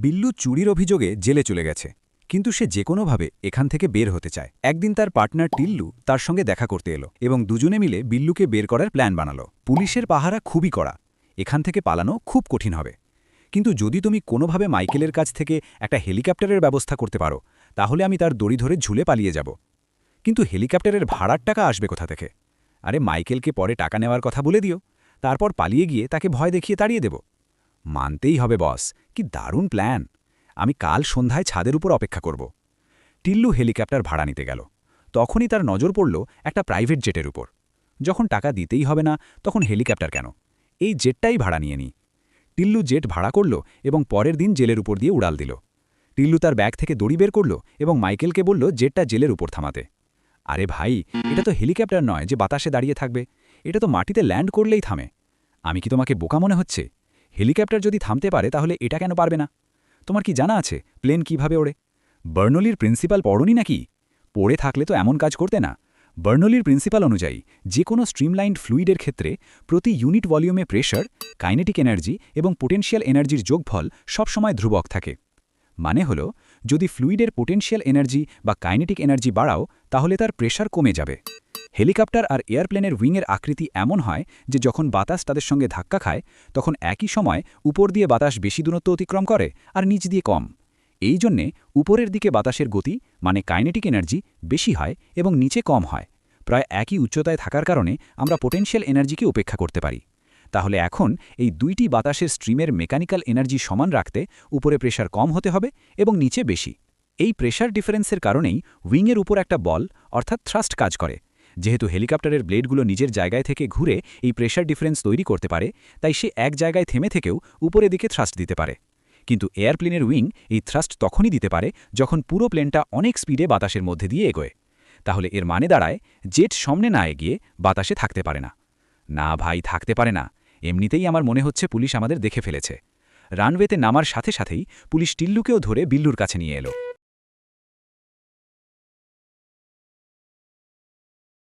বিল্লু চুরির অভিযোগে জেলে চলে গেছে, কিন্তু সে যে কোনোভাবে এখান থেকে বের হতে চায়। একদিন তার পার্টনার টিল্লু তার সঙ্গে দেখা করতে এলো এবং দুজনে মিলে বিল্লুকে বের করার প্ল্যান বানালো। পুলিশের পাহারা খুবই কড়া, এখান থেকে পালানো খুব কঠিন হবে। কিন্তু যদি তুমি কোনোভাবে মাইকেলের কাছ থেকে একটা হেলিকপ্টারের ব্যবস্থা করতে পারো, তাহলে আমি তার দড়ি ধরে ঝুলে পালিয়ে যাব। কিন্তু হেলিকপ্টারের ভাড়ার টাকা আসবে কোথা থেকে? আরে মাইকেলকে পরে টাকা নেওয়ার কথা বলে দিও, তারপর পালিয়ে গিয়ে তাকে ভয় দেখিয়ে তাড়িয়ে দেব। মানতেই হবে বস, কি দারুণ প্ল্যান। আমি কাল সন্ধ্যায় ছাদের উপর অপেক্ষা করব। টিল্লু হেলিকপ্টার ভাড়া নিতে গেল। তখনই তার নজর পড়ল একটা প্রাইভেট জেটের উপর। যখন টাকা দিতেই হবে না, তখন হেলিকপ্টার কেন? এই জেটটাই ভাড়া নিয়ে নি। টিল্লু জেট ভাড়া করল এবং পরের দিন জেলের উপর দিয়ে উড়াল দিল। টিল্লু তার ব্যাগ থেকে দড়ি বের করল এবং মাইকেলকে বলল জেটটা জেলের উপর থামাতে। আরে ভাই, এটা তো হেলিকপ্টার নয় যে বাতাসে দাঁড়িয়ে থাকবে, এটা তো মাটিতে ল্যান্ড করলেই থামে। আমি কি তোমাকে বোকা মনে হচ্ছে? হেলিকপ্টার যদি থামতে পারে তাহলে এটা কেন পারবে না? তোমার কি জানা আছে প্লেন কিভাবে ওড়ে? বার্নলির প্রিন্সিপাল পড়নি নাকি? পড়ে থাকলে তো এমন কাজ করতে না। বার্নলির প্রিন্সিপাল অনুযায়ী যে কোনো স্ট্রিমলাইন্ড ফ্লুইডের ক্ষেত্রে প্রতি ইউনিট ভলিউমে প্রেশার, কাইনেটিক এনার্জি এবং পোটেনশিয়াল এনার্জির যোগফল সবসময় ধ্রুবক থাকে। মানে হলো, যদি ফ্লুইডের পোটেনশিয়াল এনার্জি বা কাইনেটিক এনার্জি বাড়াও, তাহলে তার প্রেশার কমে যাবে। হেলিকপ্টার আর এয়ারপ্লেনের উইংয়ের আকৃতি এমন হয় যে যখন বাতাস তাদের সঙ্গে ধাক্কা খায়, তখন একই সময় উপর দিয়ে বাতাস বেশি দূরত্ব অতিক্রম করে আর নিচ দিয়ে কম। এই জন্যে উপরের দিকে বাতাসের গতি মানে কাইনেটিক এনার্জি বেশি হয় এবং নিচে কম হয়। প্রায় একই উচ্চতায় থাকার কারণে আমরা পোটেনশিয়াল এনার্জিকে উপেক্ষা করতে পারি। তাহলে এখন এই দুইটি বাতাসের স্ট্রিমের মেকানিক্যাল এনার্জি সমান রাখতে উপরে প্রেশার কম হতে হবে এবং নিচে বেশি। এই প্রেশার ডিফারেন্সের কারণেই উইংয়ের উপর একটা বল অর্থাৎ থ্রাস্ট কাজ করে। যেহেতু হেলিকপ্টারের ব্লেডগুলো নিজের জায়গায় থেকে ঘুরে এই প্রেশার ডিফারেন্স তৈরি করতে পারে, তাই সে এক জায়গায় থেমে থেকেও উপরের দিকে থ্রাস্ট দিতে পারে। কিন্তু এয়ারপ্লেনের উইং এই থ্রাস্ট তখনই দিতে পারে যখন পুরো প্লেনটা অনেক স্পিডে বাতাসের মধ্যে দিয়ে এগোয়। তাহলে এর মানে দাঁড়ায় জেট সামনে না এগিয়ে বাতাসে থাকতে পারে না। না ভাই, থাকতে পারে না। এমনিতেই আমার মনে হচ্ছে পুলিশ আমাদের দেখে ফেলেছে। রানওয়েতে নামার সাথে সাথেই পুলিশ টিল্লুকেও ধরে বিল্লুর কাছে নিয়ে এলো।